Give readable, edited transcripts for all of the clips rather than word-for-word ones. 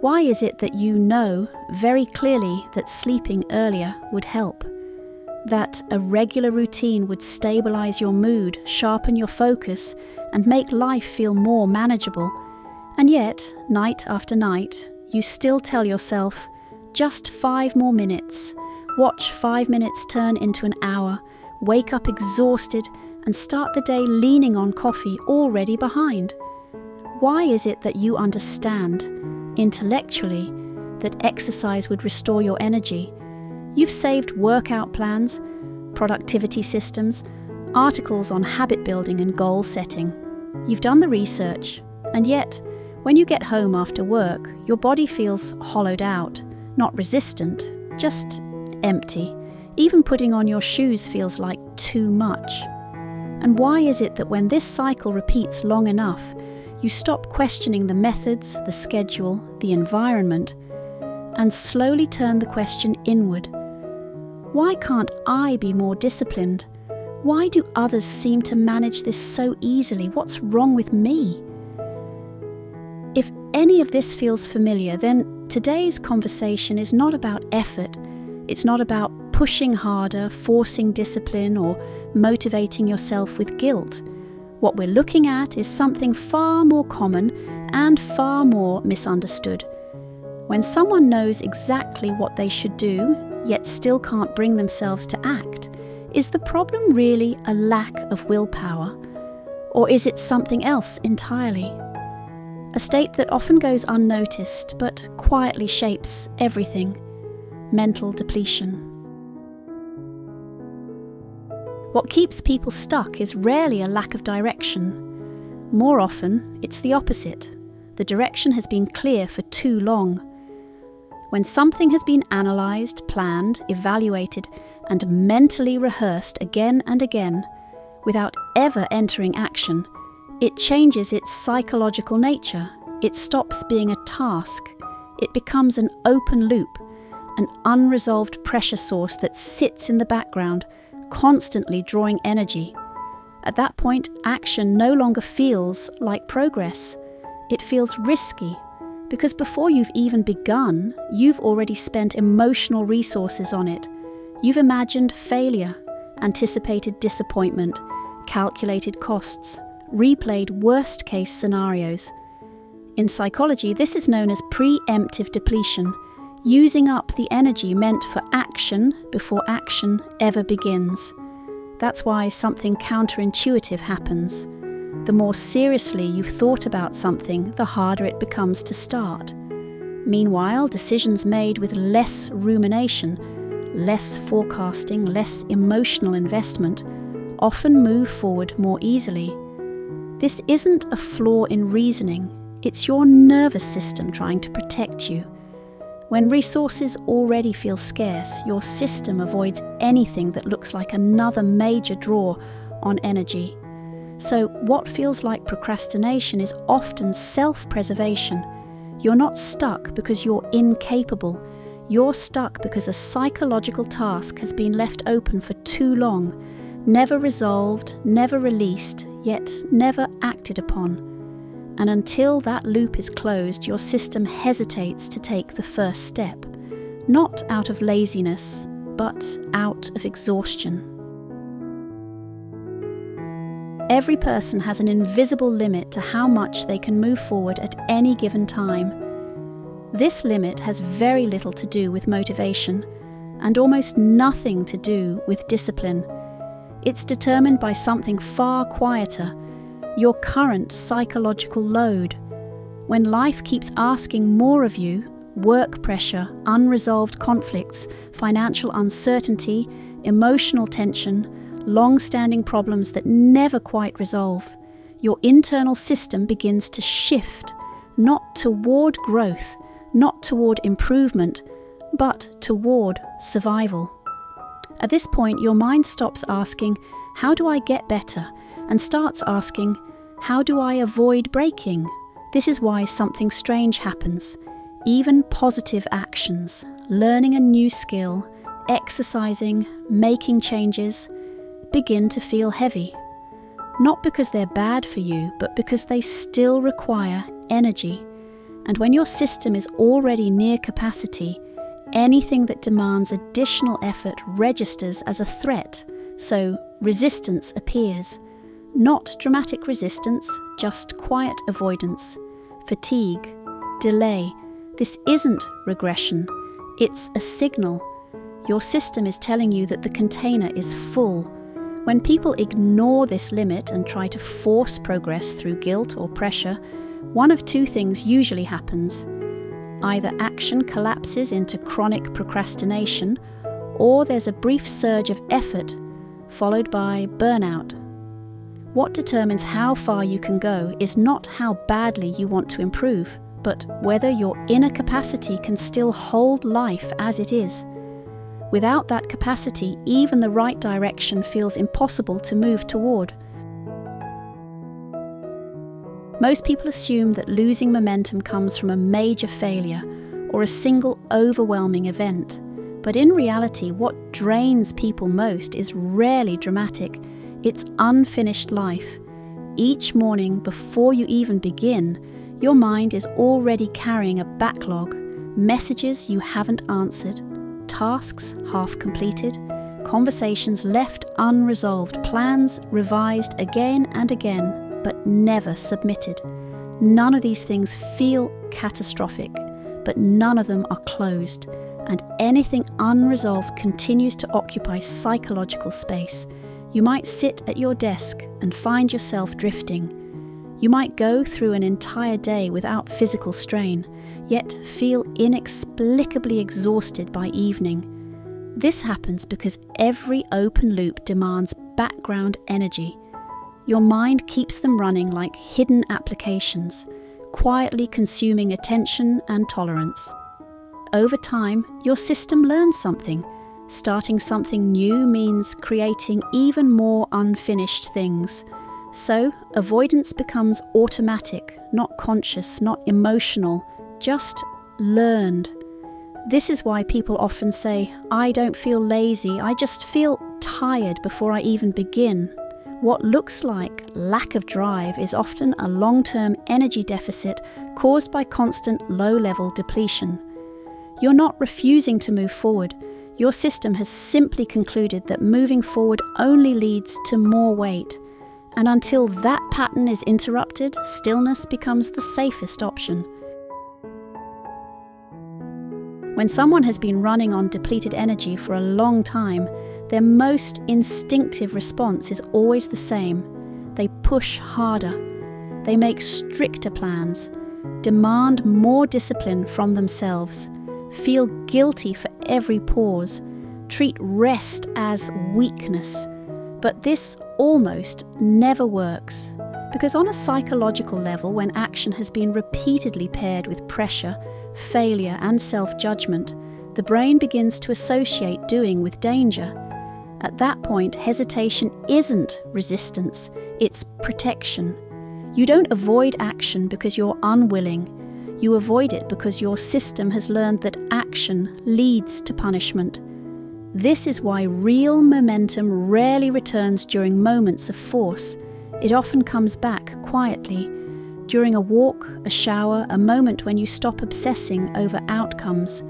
Why is it that you know very clearly that sleeping earlier would help? That a regular routine would stabilize your mood, sharpen your focus, and make life feel more manageable. And yet, night after night, you still tell yourself, just 5 more minutes. Watch 5 minutes turn into an hour, wake up exhausted, and start the day leaning on coffee already behind. Why is it that you understand, intellectually, that exercise would restore your energy? You've saved workout plans, productivity systems, articles on habit building and goal setting. You've done the research, and yet, when you get home after work, your body feels hollowed out, not resistant, just empty. Even putting on your shoes feels like too much. And why is it that when this cycle repeats long enough, you stop questioning the methods, the schedule, the environment, and slowly turn the question inward? Why can't I be more disciplined? Why do others seem to manage this so easily? What's wrong with me? If any of this feels familiar, then today's conversation is not about effort. It's not about pushing harder, forcing discipline, or motivating yourself with guilt. What we're looking at is something far more common and far more misunderstood. When someone knows exactly what they should do, yet still can't bring themselves to act, is the problem really a lack of willpower? Or is it something else entirely? A state that often goes unnoticed but quietly shapes everything: mental depletion. What keeps people stuck is rarely a lack of direction. More often, it's the opposite. The direction has been clear for too long. When something has been analysed, planned, evaluated, and mentally rehearsed again and again, without ever entering action, it changes its psychological nature. It stops being a task. It becomes an open loop, an unresolved pressure source that sits in the background, constantly drawing energy. At that point, action no longer feels like progress. It feels risky, because before you've even begun, you've already spent emotional resources on it. You've imagined failure, anticipated disappointment, calculated costs, replayed worst-case scenarios. In psychology, this is known as preemptive depletion, using up the energy meant for action before action ever begins. That's why something counterintuitive happens. The more seriously you've thought about something, the harder it becomes to start. Meanwhile, decisions made with less rumination, less forecasting, less emotional investment, often move forward more easily. This isn't a flaw in reasoning, it's your nervous system trying to protect you. When resources already feel scarce, your system avoids anything that looks like another major draw on energy. So what feels like procrastination is often self-preservation. You're not stuck because you're incapable. You're stuck because a psychological task has been left open for too long, never resolved, never released, yet never acted upon. And until that loop is closed, your system hesitates to take the first step, not out of laziness, but out of exhaustion. Every person has an invisible limit to how much they can move forward at any given time. This limit has very little to do with motivation, and almost nothing to do with discipline. It's determined by something far quieter: your current psychological load. When life keeps asking more of you, work pressure, unresolved conflicts, financial uncertainty, emotional tension, long-standing problems that never quite resolve, your internal system begins to shift, not toward growth, not toward improvement, but toward survival. At this point, your mind stops asking, "How do I get better?" and starts asking, "How do I avoid breaking?" This is why something strange happens. Even positive actions, learning a new skill, exercising, making changes, begin to feel heavy. Not because they're bad for you, but because they still require energy. And when your system is already near capacity, anything that demands additional effort registers as a threat, so resistance appears. Not dramatic resistance, just quiet avoidance, fatigue, delay. This isn't regression, it's a signal. Your system is telling you that the container is full. When people ignore this limit and try to force progress through guilt or pressure, one of two things usually happens. Either action collapses into chronic procrastination, or there's a brief surge of effort, followed by burnout. What determines how far you can go is not how badly you want to improve, but whether your inner capacity can still hold life as it is. Without that capacity, even the right direction feels impossible to move toward. Most people assume that losing momentum comes from a major failure or a single overwhelming event. But in reality, what drains people most is rarely dramatic. It's unfinished life. Each morning, before you even begin, your mind is already carrying a backlog, messages you haven't answered, tasks half completed, conversations left unresolved, plans revised again and again, but never submitted. None of these things feel catastrophic, but none of them are closed, and anything unresolved continues to occupy psychological space. You might sit at your desk and find yourself drifting. You might go through an entire day without physical strain, yet feel inexplicably exhausted by evening. This happens because every open loop demands background energy. Your mind keeps them running like hidden applications, quietly consuming attention and tolerance. Over time, your system learns something. Starting something new means creating even more unfinished things. So, avoidance becomes automatic, not conscious, not emotional, just learned. This is why people often say, "I don't feel lazy, I just feel tired before I even begin." What looks like lack of drive is often a long-term energy deficit caused by constant low-level depletion. You're not refusing to move forward. Your system has simply concluded that moving forward only leads to more weight. And until that pattern is interrupted, stillness becomes the safest option. When someone has been running on depleted energy for a long time, their most instinctive response is always the same. They push harder. They make stricter plans, demand more discipline from themselves, feel guilty for every pause, treat rest as weakness. But this almost never works, because on a psychological level, when action has been repeatedly paired with pressure, failure and self-judgment, the brain begins to associate doing with danger. At that point, hesitation isn't resistance, it's protection. You don't avoid action because you're unwilling. You avoid it because your system has learned that action leads to punishment. This is why real momentum rarely returns during moments of force. It often comes back quietly, during a walk, a shower, a moment when you stop obsessing over outcomes.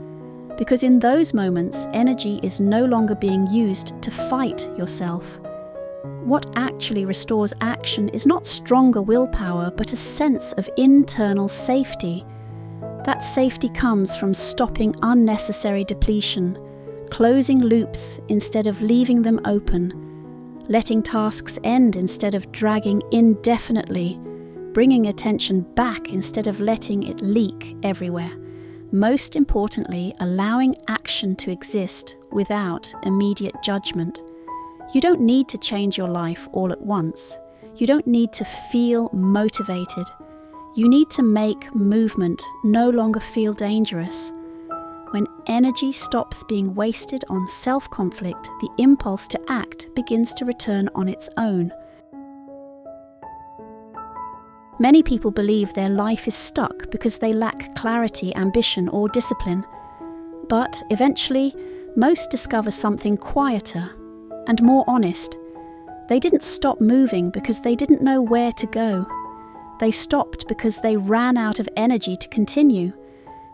Because in those moments, energy is no longer being used to fight yourself. What actually restores action is not stronger willpower, but a sense of internal safety. That safety comes from stopping unnecessary depletion, closing loops instead of leaving them open, letting tasks end instead of dragging indefinitely, bringing attention back instead of letting it leak everywhere. Most importantly, allowing action to exist without immediate judgment. You don't need to change your life all at once. You don't need to feel motivated. You need to make movement no longer feel dangerous. When energy stops being wasted on self-conflict, the impulse to act begins to return on its own. Many people believe their life is stuck because they lack clarity, ambition, or discipline. But eventually, most discover something quieter and more honest. They didn't stop moving because they didn't know where to go. They stopped because they ran out of energy to continue.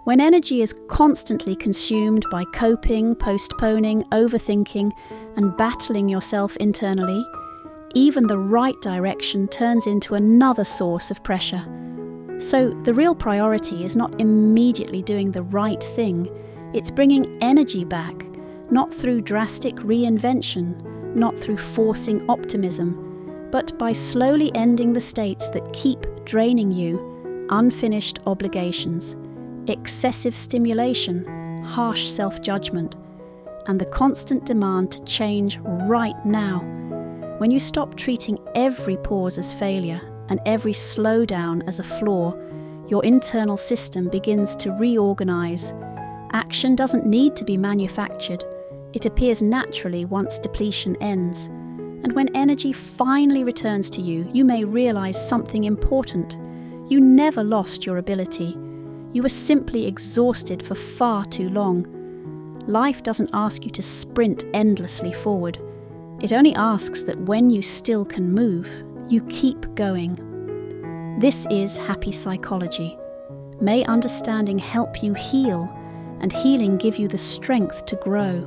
When energy is constantly consumed by coping, postponing, overthinking, and battling yourself internally, even the right direction turns into another source of pressure. So the real priority is not immediately doing the right thing, it's bringing energy back, not through drastic reinvention, not through forcing optimism, but by slowly ending the states that keep draining you: unfinished obligations, excessive stimulation, harsh self-judgment, and the constant demand to change right now. When you stop treating every pause as failure and every slowdown as a flaw, your internal system begins to reorganize. Action doesn't need to be manufactured. It appears naturally once depletion ends. And when energy finally returns to you, you may realize something important. You never lost your ability. You were simply exhausted for far too long. Life doesn't ask you to sprint endlessly forward. It only asks that when you still can move, you keep going. This is happy psychology. May understanding help you heal, and healing give you the strength to grow.